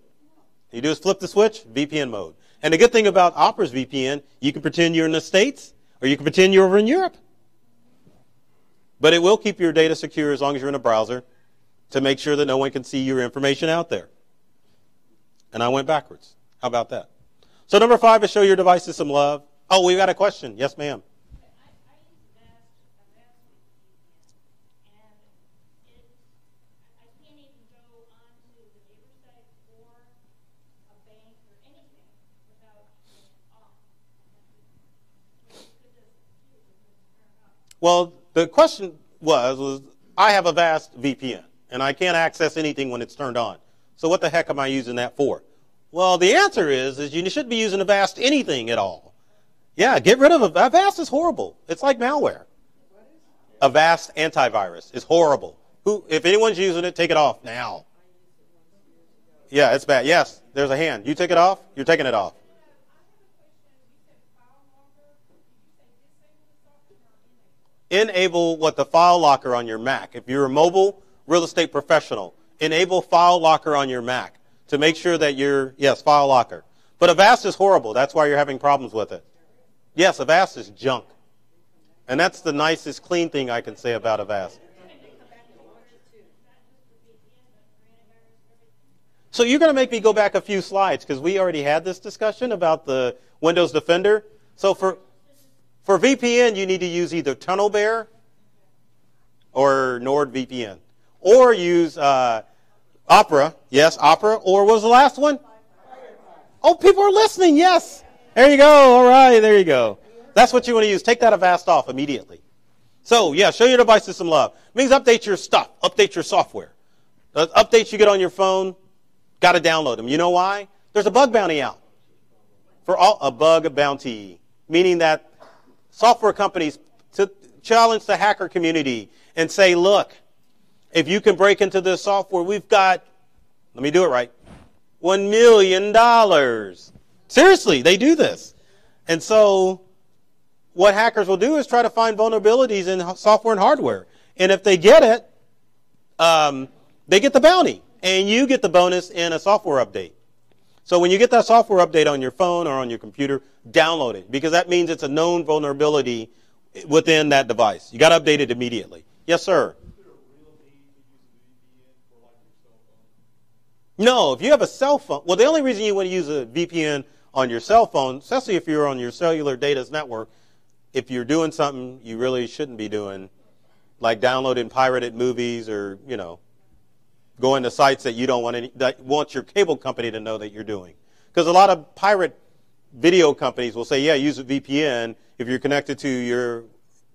You do is flip the switch, VPN mode. And the good thing about Opera's VPN, you can pretend you're in the States or you can pretend you're over in Europe. But it will keep your data secure as long as you're in a browser to make sure that no one can see your information out there. And I went backwards. How about that? So number 5 is show your devices some love. Oh, we got a question. Yes, ma'am. Well, the question was I have a vast VPN, and I can't access anything when it's turned on. So what the heck am I using that for? Well, the answer is you shouldn't be using Avast anything at all. Yeah, get rid of it. Avast is horrible. It's like malware. Avast antivirus is horrible. If anyone's using it, take it off now. Yeah, it's bad. Yes, there's a hand. You take it off, you're taking it off. Enable the file locker on your Mac. If you're a mobile real estate professional, enable file locker on your Mac to make sure that file locker. But Avast is horrible. That's why you're having problems with it. Yes, Avast is junk. And that's the nicest clean thing I can say about Avast. So you're going to make me go back a few slides because we already had this discussion about the Windows Defender. So for VPN, you need to use either Tunnel Bear or NordVPN. Or use Opera. Yes, Opera. Or what was the last one? Oh, people are listening. Yes. There you go. All right. There you go. That's what you want to use. Take that Avast off immediately. So, yeah, show your devices some love. It means update your stuff. Update your software. The updates you get on your phone, got to download them. You know why? There's a bug bounty out. A bug bounty. Meaning that software companies to challenge the hacker community and say, look, If you can break into this software, we've got, let me do it right, $1 million. Seriously, they do this. And so what hackers will do is try to find vulnerabilities in software and hardware. And if they get it, they get the bounty. And you get the bonus in a software update. So when you get that software update on your phone or on your computer, download it. Because that means it's a known vulnerability within that device. You got to update it immediately. Yes, sir. No, if you have a cell phone, well, the only reason you want to use a VPN on your cell phone, especially if you're on your cellular data network, if you're doing something you really shouldn't be doing, like downloading pirated movies or, going to sites that you don't want your cable company to know that you're doing. Because a lot of pirate video companies will say, yeah, use a VPN if you're connected to your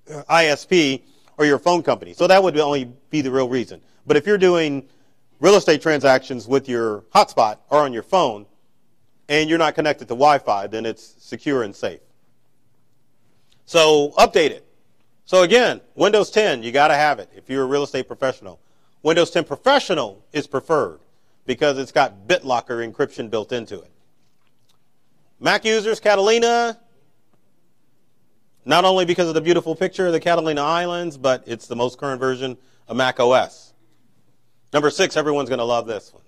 ISP or your phone company. So that would only be the real reason. But if you're doing real estate transactions with your hotspot or on your phone and you're not connected to Wi-Fi, then it's secure and safe. So update it. So again, Windows 10, you got to have it if you're a real estate professional. Windows 10 Professional is preferred because it's got BitLocker encryption built into it. Mac users, Catalina, not only because of the beautiful picture of the Catalina Islands, but it's the most current version of Mac OS. Number 6, everyone's going to love this one.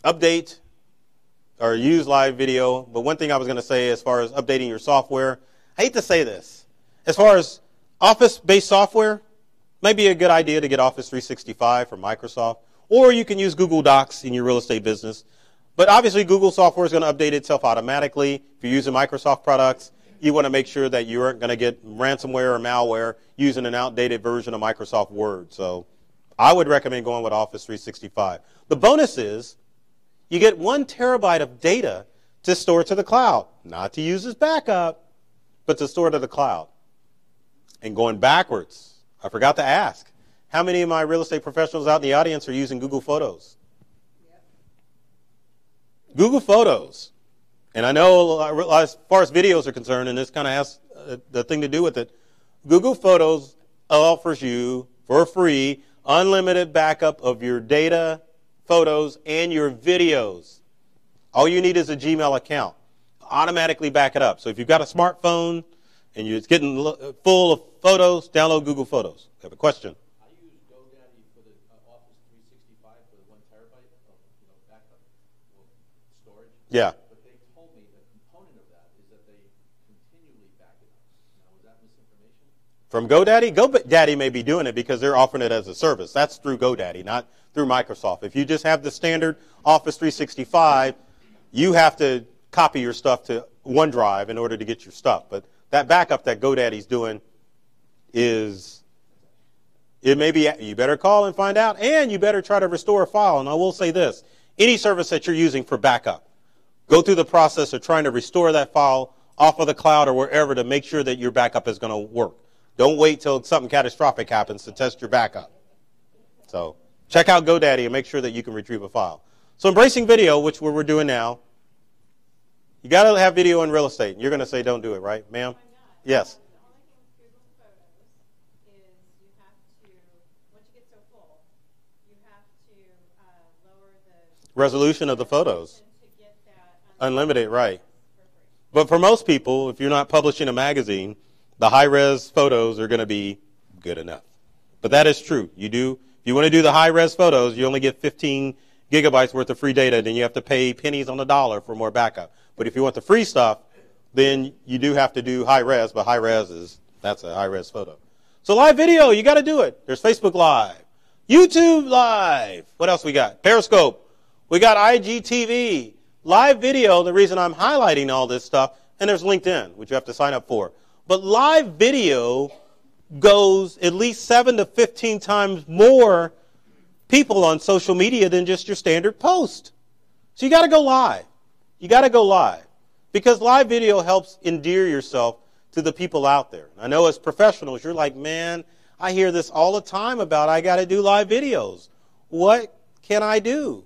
Update or use live video. But one thing I was going to say as far as updating your software, I hate to say this. As far as Office-based software, might be a good idea to get Office 365 from Microsoft, or you can use Google Docs in your real estate business. But obviously, Google software is going to update itself automatically. If you're using Microsoft products, you want to make sure that you aren't going to get ransomware or malware using an outdated version of Microsoft Word. So I would recommend going with Office 365. The bonus is you get 1 terabyte of data to store to the cloud, not to use as backup, but to store to the cloud. And going backwards, I forgot to ask, how many of my real estate professionals out in the audience are using Google Photos? Yep. Google Photos. And I know as far as videos are concerned, and this kind of has the thing to do with it, Google Photos offers you, for free, unlimited backup of your data, photos, and your videos. All you need is a Gmail account. Automatically back it up. So if you've got a smartphone, and it's getting full of photos, download Google Photos. I have a question. I use GoDaddy for the Office 365 for the 1 terabyte of backup storage. Yeah. But they told me a component of that is that they continually back it up. Now, is that misinformation? From GoDaddy? GoDaddy may be doing it because they're offering it as a service. That's through GoDaddy, not through Microsoft. If you just have the standard Office 365, you have to copy your stuff to OneDrive in order to get your stuff. But that backup that GoDaddy's doing is, it may be, you better call and find out, and you better try to restore a file. And I will say this, any service that you're using for backup, go through the process of trying to restore that file off of the cloud or wherever to make sure that your backup is going to work. Don't wait till something catastrophic happens to test your backup. So check out GoDaddy and make sure that you can retrieve a file. So embracing video, which we're doing now, you got to have video in real estate. You're going to say don't do it, right, ma'am? Yes. The only thing with Google Photos is you have to, once you get so full, you have to lower the Resolution of the photos. to get that Unlimited, right. for free. But for most people, if you're not publishing a magazine, the high-res photos are going to be good enough. But that is true. If you want to do the high-res photos, you only get 15 gigabytes worth of free data, then you have to pay pennies on the dollar for more backup. But if you want the free stuff, then you do have to do high-res, but high-res that's a high-res photo. So live video, you got to do it. There's Facebook Live, YouTube Live. What else we got? Periscope. We got IGTV. Live video, the reason I'm highlighting all this stuff, and there's LinkedIn, which you have to sign up for. But live video goes at least 7 to 15 times more people on social media than just your standard post. So you got to go live. You got to go live. Because live video helps endear yourself to the people out there. I know as professionals, you're like, man, I hear this all the time about I got to do live videos. What can I do?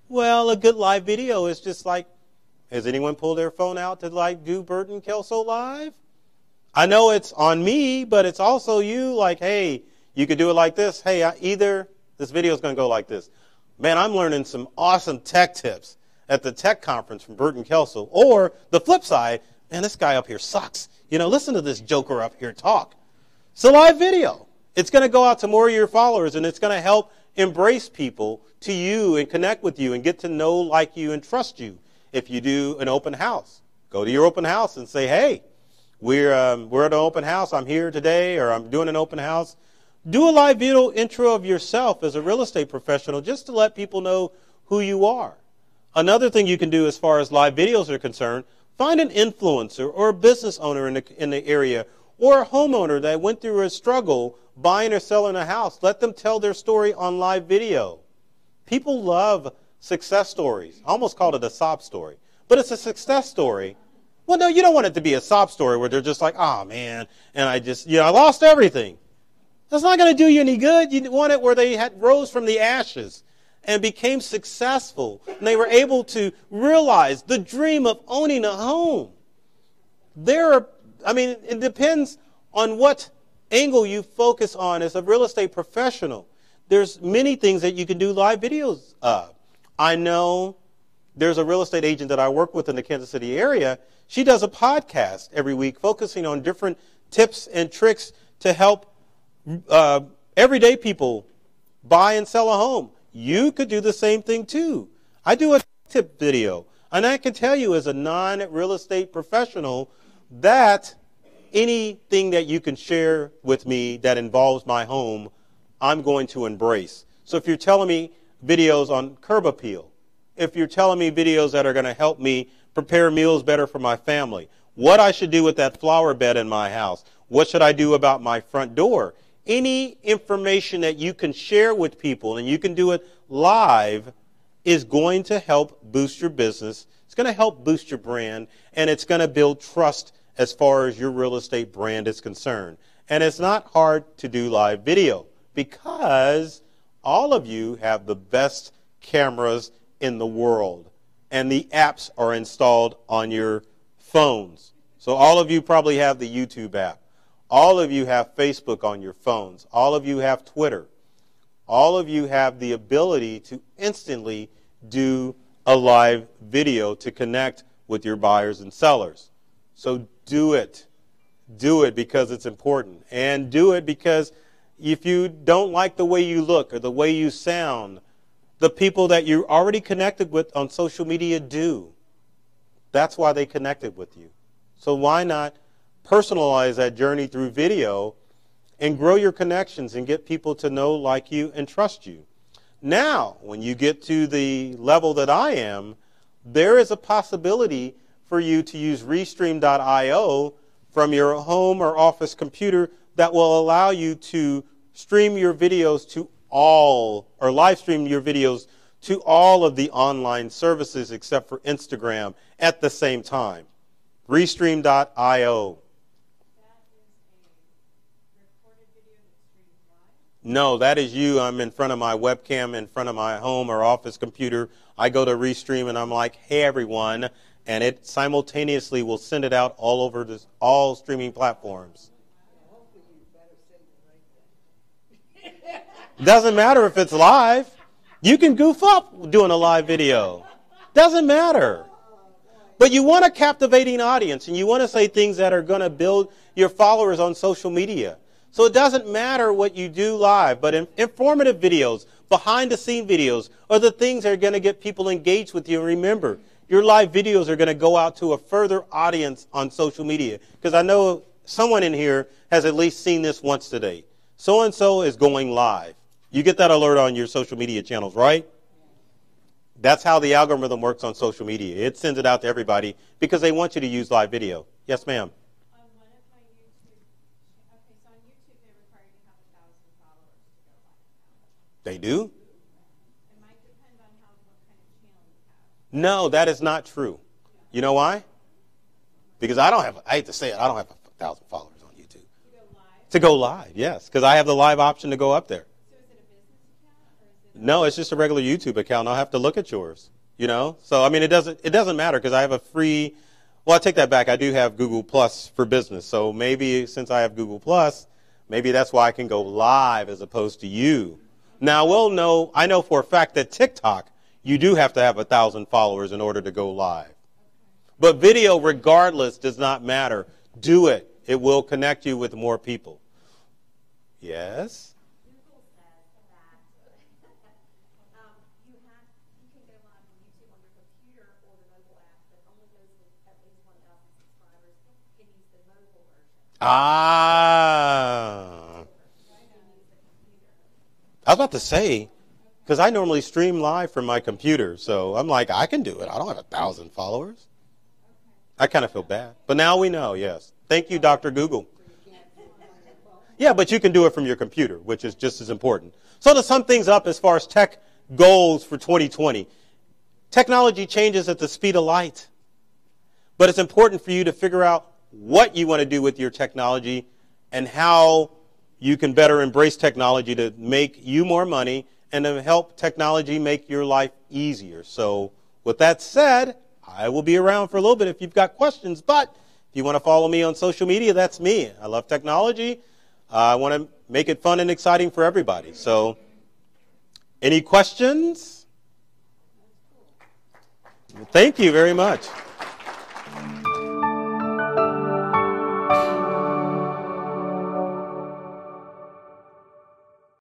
Well, a good live video is just like, has anyone pulled their phone out to like do Burton Kelso live? I know it's on me, but it's also you like, hey, You could do it like this. Hey, either this video is going to go like this. Man, I'm learning some awesome tech tips at the tech conference from Burton, Kelso. Or the flip side, man, this guy up here sucks. You know, listen to this joker up here talk. It's a live video. It's going to go out to more of your followers, and it's going to help embrace people to you and connect with you and get to know, like you, and trust you. If you do an open house, go to your open house and say, hey, we're at an open house. I'm here today, or I'm doing an open house. Do a live video intro of yourself as a real estate professional just to let people know who you are. Another thing you can do as far as live videos are concerned, find an influencer or a business owner in the area or a homeowner that went through a struggle buying or selling a house. Let them tell their story on live video. People love success stories. I almost called it a sob story, but it's a success story. Well, no, you don't want it to be a sob story where they're just like, oh, man, and I lost everything. That's not going to do you any good. You want it where they rose from the ashes and became successful, and they were able to realize the dream of owning a home. It depends on what angle you focus on as a real estate professional. There's many things that you can do live videos of. I know there's a real estate agent that I work with in the Kansas City area. She does a podcast every week focusing on different tips and tricks to help everyday people buy and sell a home. You could do the same thing too. I do a tip video, and I can tell you as a non-real estate professional that anything that you can share with me that involves my home, I'm going to embrace. So if you're telling me videos on curb appeal, if you're telling me videos that are going to help me prepare meals better for my family, what I should do with that flower bed in my house, what should I do about my front door, any information that you can share with people and you can do it live is going to help boost your business. It's going to help boost your brand, and it's going to build trust as far as your real estate brand is concerned. And it's not hard to do live video because all of you have the best cameras in the world, and the apps are installed on your phones. So all of you probably have the YouTube app. All of you have Facebook on your phones. All of you have Twitter. All of you have the ability to instantly do a live video to connect with your buyers and sellers. So do it. Do it because it's important. And do it because if you don't like the way you look or the way you sound, the people that you're already connected with on social media do. That's why they connected with you. So why not personalize that journey through video and grow your connections and get people to know, like you, and trust you. Now, when you get to the level that I am, there is a possibility for you to use Restream.io from your home or office computer that will allow you to stream your videos to all, or live stream your videos to all of the online services except for Instagram at the same time. Restream.io. No, that is you. I'm in front of my webcam, in front of my home or office computer. I go to Restream and I'm like, hey, everyone. And it simultaneously will send it out all over all streaming platforms. Doesn't matter if it's live. You can goof up doing a live video. Doesn't matter. But you want a captivating audience, and you want to say things that are going to build your followers on social media. So it doesn't matter what you do live, but informative videos, behind-the-scene videos, are the things that are going to get people engaged with you. And remember, your live videos are going to go out to a further audience on social media. Because I know someone in here has at least seen this once today. So-and-so is going live. You get that alert on your social media channels, right? That's how the algorithm works on social media. It sends it out to everybody because they want you to use live video. Yes, ma'am. They do? It might depend on what kind of channel you have. No, that is not true. You know why? Because I hate to say it, I don't have 1,000 followers on YouTube. To go live? To go live, yes, because I have the live option to go up there. So is it a business account or is it? No, it's just a regular YouTube account. I'll have to look at yours, you know? So, I mean, it doesn't matter because I have a free, well, I take that back. I do have Google Plus for business. So maybe since I have Google Plus, Maybe that's why I can go live as opposed to you. Now, I know for a fact that TikTok, you do have to have 1,000 followers in order to go live. But video, regardless, does not matter. Do it. It will connect you with more people. Yes? Google says that you can go live on YouTube on your computer or the mobile app, but only those with at least 1,000 subscribers can use the mobile version. Ah. I was about to say, because I normally stream live from my computer, so I'm like, I can do it. I don't have 1,000 followers. I kind of feel bad. But now we know, yes. Thank you, Dr. Google. Yeah, but you can do it from your computer, which is just as important. So to sum things up as far as tech goals for 2020, technology changes at the speed of light. But it's important for you to figure out what you want to do with your technology and how you can better embrace technology to make you more money and to help technology make your life easier. So with that said, I will be around for a little bit if you've got questions. But if you want to follow me on social media, that's me. I love technology. I want to make it fun and exciting for everybody. So any questions? Thank you very much.